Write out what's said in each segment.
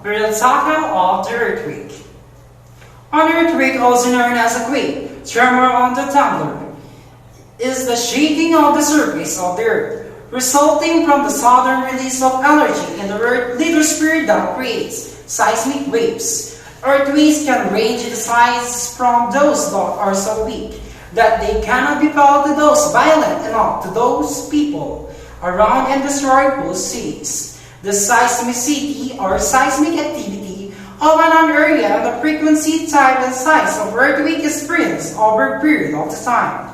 we will tackle of the earthquake. An earthquake, also known as a quake, tremor on the thunder, is the shaking of the surface of the earth, resulting from the sudden release of energy in the earth's lithosphere that creates seismic waves. Earthquakes can range in size from those that are so weak that they cannot be felt to those violent enough to those people around and destroy both cities. The seismicity or seismic activity of an area and the frequency, type, and size of earthquake experienced over a period of time.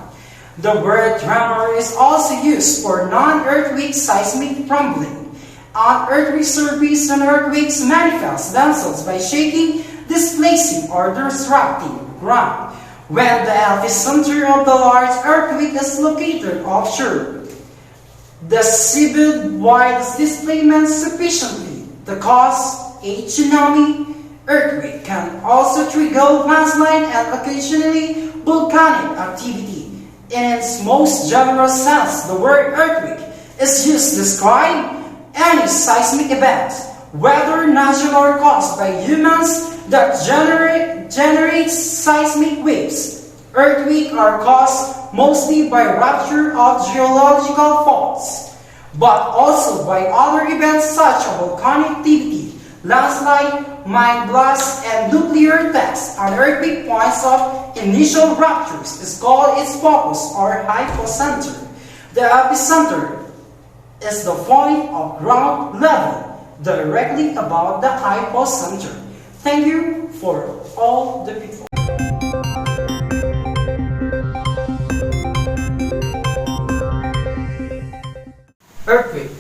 The word tremor is also used for non-earthquake seismic rumbling. On earthquake surface, and earthquakes manifest themselves by shaking, displacing, or disrupting ground. When the epicenter of the large earthquake is located offshore, the seabed widens displacement sufficiently to cause a tsunami. Earthquake can also trigger landslide and occasionally volcanic activity. In its most general sense, the word earthquake is used to describe any seismic event, whether natural or caused by humans, that generates seismic waves. Earthquakes are caused mostly by rupture of geological faults, but also by other events such as volcanic activity, landslide, mine blasts, and nuclear tests. An earthquake points of initial ruptures is called its focus or hypocenter. The epicenter is the point of ground level directly above the hypocenter. Thank you for all the people. Earthquake,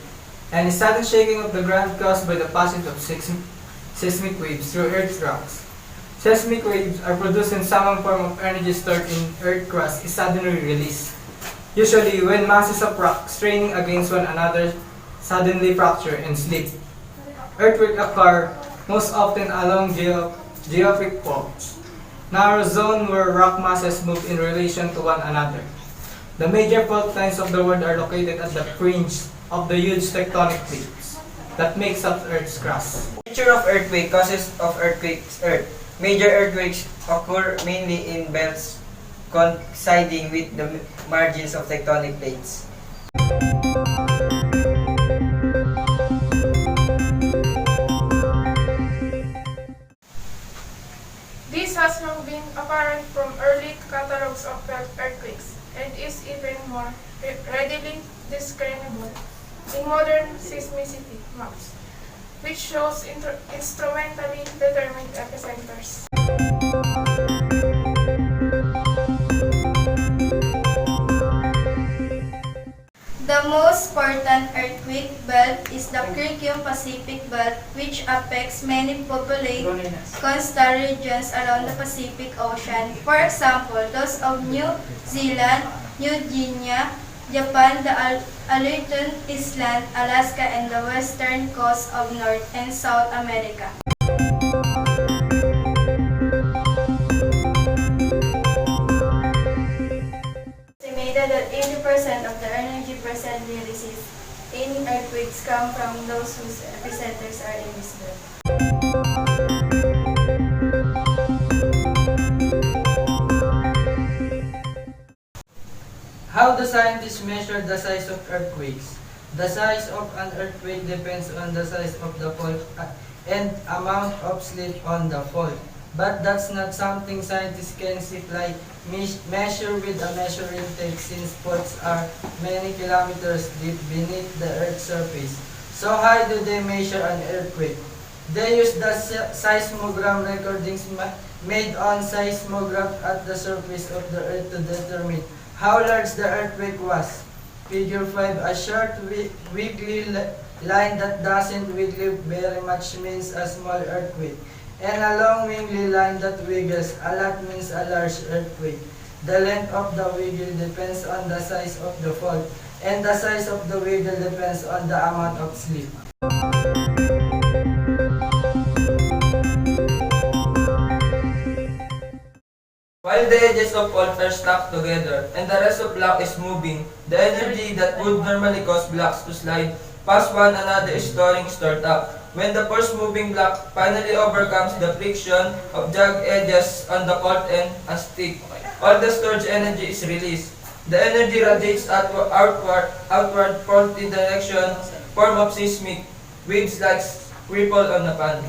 any sudden shaking of the ground caused by the passage of seismic waves through Earth's rocks. Seismic waves are produced when some form of energy stored in Earth's crust is suddenly released. Usually, when masses of rock straining against one another suddenly fracture and slip. Earthquakes occur most often along geophytic faults, narrow zone where rock masses move in relation to one another. The major fault lines of the world are located at the fringe of the huge tectonic plates that makes up Earth's crust. Nature of earthquake causes of earthquakes. Earth. Major earthquakes occur mainly in belts coinciding with the margins of tectonic plates. This has long been apparent from early catalogs of earthquakes and is even more readily discernible in modern seismicity maps, which shows instrumentally determined epicenters. The most important earthquake belt is the Circum Pacific Belt, which affects many populated coastal regions along the Pacific Ocean. For example, those of New Zealand, New Guinea, Japan, the Aleutian Islands, Alaska, and the western coast of North and South America. Estimated that 80% of the energy presently released in earthquakes come from those whose epicenters are in this belt. How do scientists measure the size of earthquakes? The size of an earthquake depends on the size of the fault and amount of slip on the fault. But that's not something scientists can simply measure with a measuring tape, since faults are many kilometers deep beneath the Earth's surface. So how do they measure an earthquake? They use the seismogram recordings made on seismograph at the surface of the Earth to determine how large the earthquake was. Figure 5, a short wiggly line that doesn't wiggle very much means a small earthquake, and a long wiggly line that wiggles a lot means a large earthquake. The length of the wiggle depends on the size of the fault, and the size of the wiggle depends on the amount of slip. While the edges of fault are stuck together and the rest of block is moving, the energy that would normally cause blocks to slide past one another is stored up. When the force-moving block finally overcomes the friction of jagged edges on the fault end and stick, all the stored energy is released. The energy radiates outward faulty direction, form of seismic waves like ripple on a pond.